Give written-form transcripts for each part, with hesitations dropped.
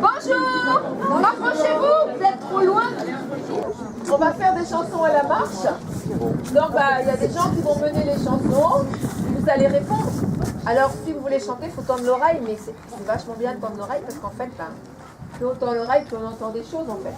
Bonjour! Rapprochez-vous, vous êtes trop loin. On va faire des chansons à la marche. Donc il y a des gens qui vont mener les chansons, vous allez répondre. Alors si vous voulez chanter, il faut tendre l'oreille, mais c'est vachement bien de tendre l'oreille parce qu'en fait, plus on tend l'oreille, plus on entend des choses en fait.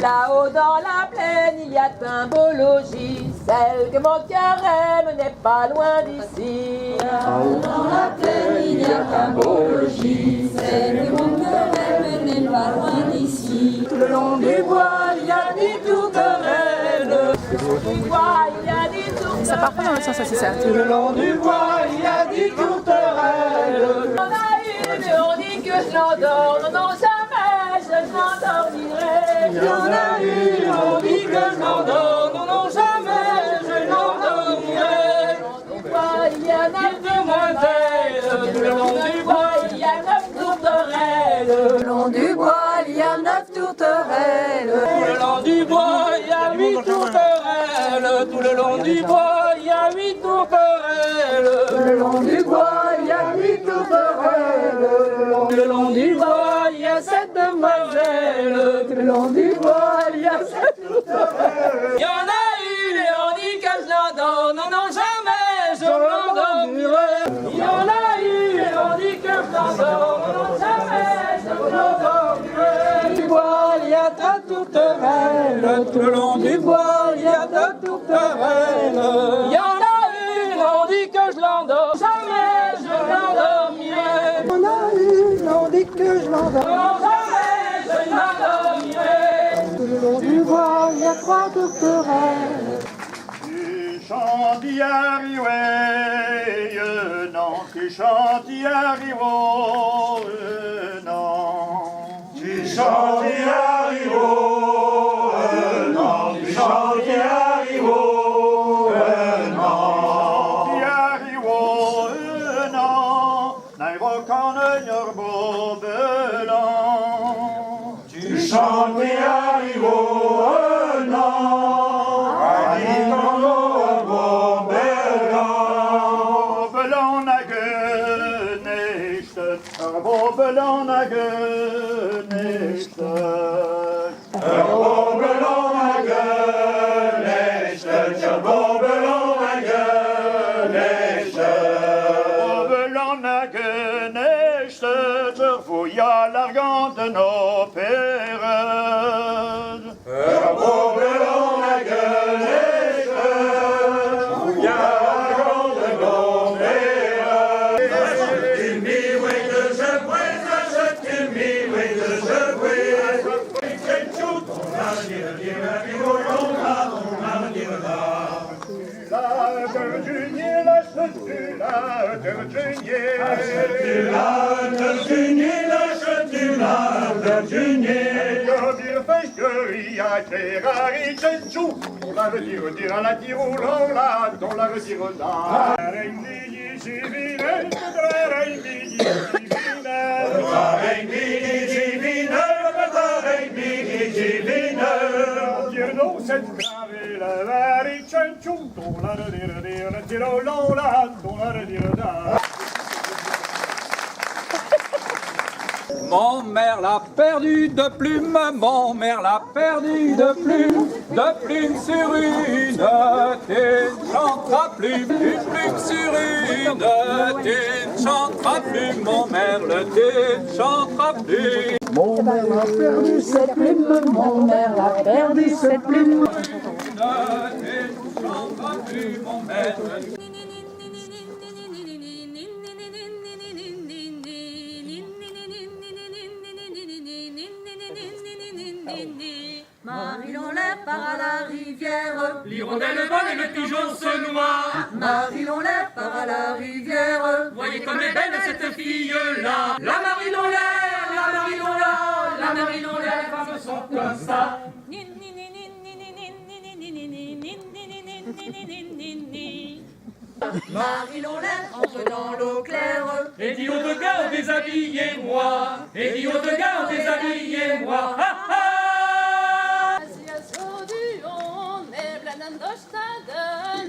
Là-haut dans la plaine, il y a un beau logis. Celle que mon cœur aime n'est pas loin d'ici. Là-haut dans la plaine, il y a un beau logis. Celle que mon cœur aime n'est pas loin d'ici. Tout le long du bois, il y a des tourterelles. Du bois, il y a des tourterelles. Ça part pas dans le sens, c'est ça. Tout le long du bois, il y a des tourterelles. On a une, on dit que je l'endors. Non, non, jamais je l'endormirai. Il y en a une, on dit que je l'endors. Non, non, jamais je l'endormirai. Il y a 9 demoiselles. Tout le long du bois, Il y a 9 tourterelles. Tout le long du bois, il y a 9 tourterelles. tout le long du bois, il y a 8 tourterelles. Tout le long du bois, il y a 8 tourterelles. Tout le long du bois, il y a 8 tourterelles. Tout le long du bois, il y a 7 demoiselles. Tout le long du bois, il y a 7 tourterelles. Il y en a une et on dit que je l'endors. Non, non, jamais je l'endormirai. Il y en a une et on dit que je l'endors. Non, non, jamais je l'endormirai. Du bois, il y a 3 tourterelles. Tout le long du bois, il y a 2 tourterelles. Il y en a une, on dit que je l'endors. Jamais je l'endormirai. On a une, on dit que je l'endors. Non, jamais je l'endormirai. Tout le long du bois, il y a 3 tourterelles. Tu chantes y arriver, non, tu chantes y arriver, non. Tu chantes y arriver, non, tu chantes y arriver, non. Y arriver, non, n'aïro qu'en œilleur beau belan. Tu chantes y arriver, non. Bobbelon a genecht, bobbelon a genecht, bobbelon a genecht, bobbelon a genecht, fouilla l'argent de nos pères. Bobbelon a genecht, fouilla l'argent de nos pères. On la retire, dire à la tire ou l'on la, on la retire là. Mon mère l'a perdu de plume, mon mère l'a perdu de plume sur une, tu ne chanteras plus, une plume sur une, tu ne chanteras plus, mon merle, tu ne chanteras plus. Mon mère a perdu cette plume, mon mère a perdu cette plume. Tu ne chanteras plus, mon merle. Marie-Lonlet part à la rivière. L'hirondelle vole et le pigeon se noie. Marie-Lonlet part à la rivière. Voyez comme est belle cette fille-là. La Marie-Lonlet, la Marie-Lonlet, la Marie-Lonlet, les femmes sont comme ça. Marie-Lonlet entre dans l'eau claire. Et dit aux deux gars, déshabillez-moi. Et dit aux deux gars, déshabillez-moi. Ha ha!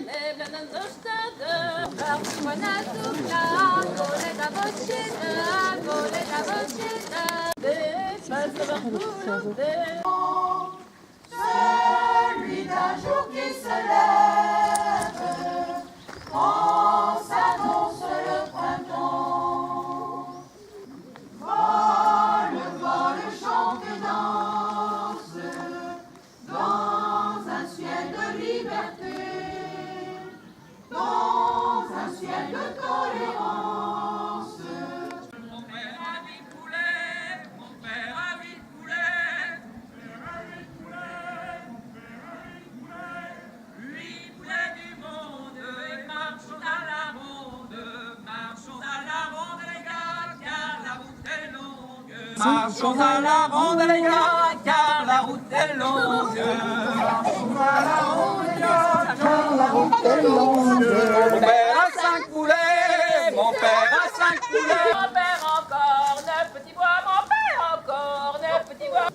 Neblen en dostad, buona tutta, vole da vocina, vole da vocina. Celui d'un jour qui se lève, quand s'annonce le printemps. Vol chante, danse, dans un ciel de liberté, dans un ciel de tolérance. Mon père a 8 poulets, mon père a 8 poulets. 8 poulets du monde, et marchons à la ronde, les gars, car la route est longue. Marchons à la ronde, les gars, car la route est longue. Marchons à la ronde, les gars, car la route est longue. Mon père a 5 poulets, mon père a 5 poulets. Mon père encore 9 petits bois, mon père encore 9 petits bois.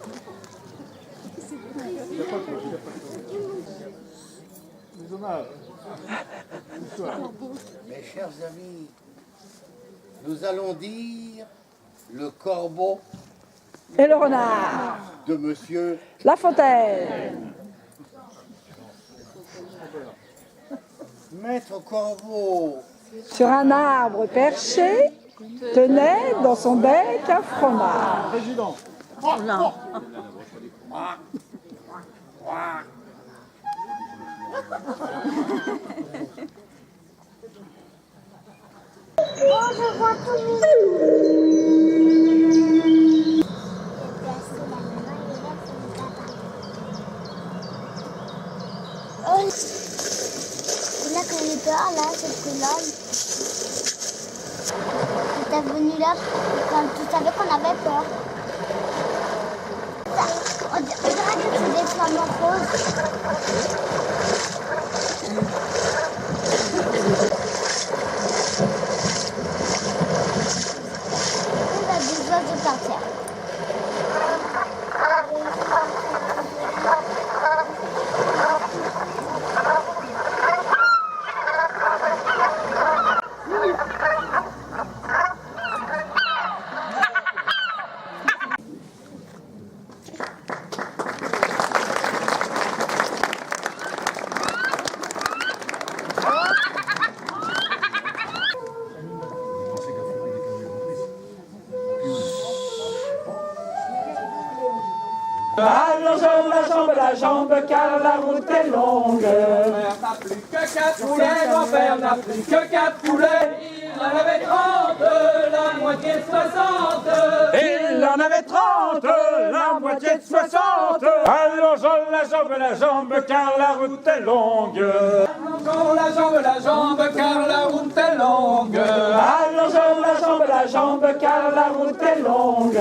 Mes chers amis, nous allons dire le corbeau Et le renard, de Monsieur La Fontaine. Maître Corbeau. Sur un arbre perché, tenait dans son bec un fromage. Je vois tout. Là, quand on est dehors, là, c'est que là, t'es venu là quand tu savais qu'on avait peur. On dirait que c'est des flamants roses. On a des oiseaux par terre. Allons la jambe, car la route est longue. Mon père n'a plus que 4 poulets, mon père n'a plus que 4 poulets. Il en avait 30, la moitié de 60. Il en avait 30, la moitié de 60. Allongeons la jambe, car la route est longue. Allongeons la jambe, car la route est longue. Allongeons la jambe, car la route est longue.